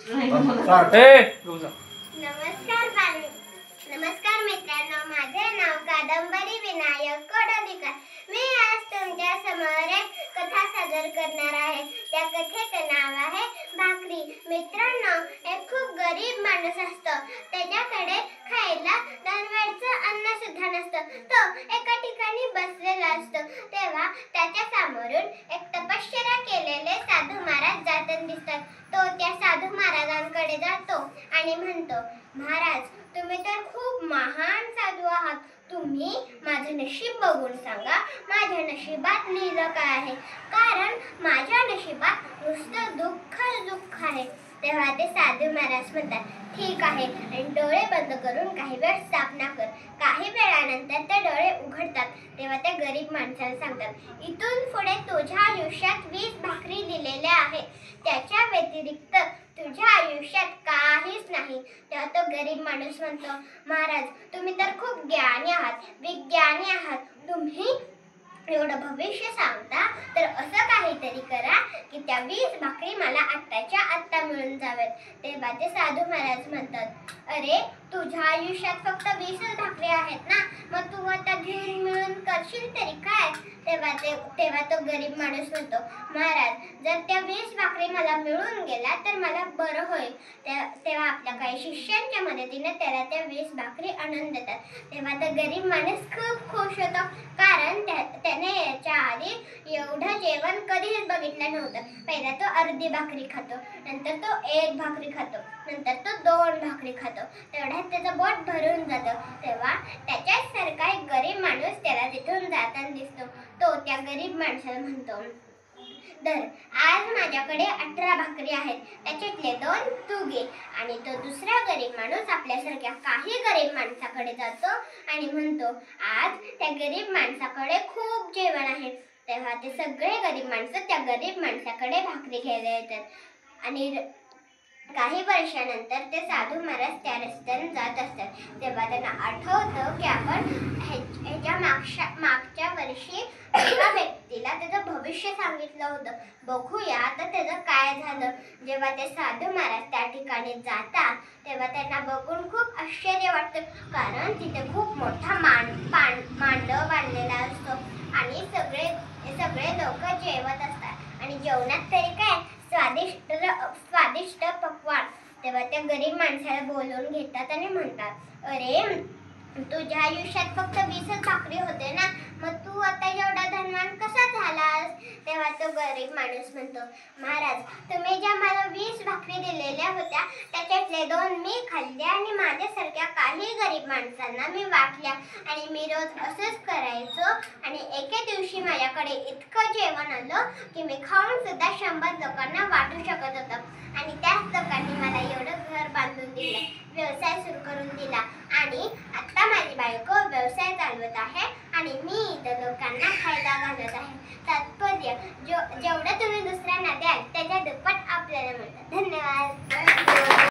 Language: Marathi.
नमस्कार मित्रांनो, माझे नाव कादंबरी विनायक कोडोलीकर। मी आज तुमच्या समोर एक कथा सादर करणार आहे। त्या कथेचं नाव आहे भाकरी। मित्रांनो, एक खूप गरीब माणूस असतो। त्याच्याकडे खायला दरवेळचं अन्न सुद्धा नसतं। तो एका ठिकाणी बसलेला असतो। तेव्हा त्याच्या समोरून एक तपश्चर्या केलेले साधू महाराज जाताना दिसतात। तो त्या साधू महाराजांकडे जातो आणि म्हणतो, महाराज, तुम्ही तर खूप महान साधू आहात। तुम्ही माझं नशीब बघून सांगा, माझ्या नशिबात लिहिलं काय आहे? कारण माझ्या नशिबात नुसतं दुःख आहे। तेव्हा ते साधू महाराज म्हणतात, ठीक आहे, आणि डोळे बंद करून काही वेळ स्थापना कर। काही वेळानंतर ते डोळे उघडतात। तेव्हा त्या गरीब माणसाला सांगतात, इथून पुढे तुझ्या आयुष्यात 20 भाकरी दिलेल्या आहेत, त्याच्या व्यतिरिक्त तुझ्या आयुष्यात काहीच नाही। तेव्हा तो गरीब माणूस म्हणतो, महाराज, तुम्ही तर खूप ज्ञानी आहात, विज्ञानी आहात। तुम्ही एवढं भविष्य सांगता, तर असं काहीतरी करा की त्या 20 भाकरी मला आत्ताच्या आत्ता मिळून जावेत। तेव्हा ते साधू महाराज म्हणतात, अरे, तुझ्या आयुष्यात फक्त 20च भाकरी आहेत ना, मग तू आता घेऊन मिळून करशील तरी काय? तेव्हा तो गरीब माणूस म्हणतो, महाराज, जर त्या 20 भाकरी मला मिळून गेल्या तर मला बरं होईल। तेव्हा आपल्या काही शिष्यांच्या मदतीने त्याला त्या 20 भाकरी आणून देतात। तेव्हा तो गरीब माणूस खूप खुश होतो, कारण त्याने याच्या आधी एवढं जेवण कधीच बघितलं नव्हतं। पहिला तो अर्धी भाकरी खातो, नंतर तो 1 भाकरी खातो, नंतर तो 2 भाकरी खातो। तेवढ्यात त्याचं पोट भरून जातं। तेव्हा त्याच्यासारखा एक गरीब माणूस त्याला तिथून जाताना दिसतो। तो त्या गरीब माणसाला म्हणतो, धर, आज माझ्याकडे 18 भाकरी आहेत, त्याच्यातले 2 तू घे। आणि तो दुसरा गरीब माणूस आपल्यासारख्या काही गरीब माणसाकडे जातो आणि म्हणतो, आज त्या गरीब माणसाकडे खूप जेवण आहे। तेव्हा ते सगळे गरीब माणसं त्या गरीब माणसाकडे भाकरी घ्यायला येतात। आणि काही वर्षानंतर ते साधू महाराज त्या रस्त्याने जात असतात। तेव्हा त्यांना आठवतं की आपण ह्याच्या मागच्या वर्षी एका व्यक्तीला त्याचं भविष्य सांगितलं होतं। बघूया आता त्याचं काय झालं। जेव्हा ते साधू महाराज त्या ठिकाणी जातात, तेव्हा त्यांना बघून खूप आश्चर्य वाटतं, कारण तिथे खूप मोठा मांडव बांधलेला असतो आणि सगळे लोक जेवत असतात। आणि जेवणात तरी काय स्वादिष्ट पक्वान। तेव्हा त्या गरीब माणसाला बोलवून घेतात आणि म्हणतात, अरे, तुझ्या आयुष्यात फक्त 20च भाकरी होते ना, मग तू आता एवढा धनवान कसा झालास? तेव्हा तो गरीब माणूस म्हणतो, महाराज, तुम्ही ज्या मला 20 भाकरी दिलेल्या होत्या, त्याच्यातले 2 मी खाल्ल्या आणि माझ्यासारख्या काही गरीब माणसांना मी वाटल्या। आणि मी रोज असंच करायचो आणि एके दिवशी माझ्याकडे इतकं जेवण आलं की मी खाऊन सुद्धा 100 लोकांना वाटू शकत होतो। आणि त्याच लोकांनी मला एवढं घर बांधून दिलं, व्यवसाय सुरू करून दिला, आणि आता माझी बायको व्यवसाय चालवत आहे आणि मी इतर लोकांना फायदा घालत आहे। तात्पर्य, जेवढं तुम्ही दुसऱ्यांना द्याल त्याच्या दुप्पट आपल्याला मिळतं। धन्यवाद।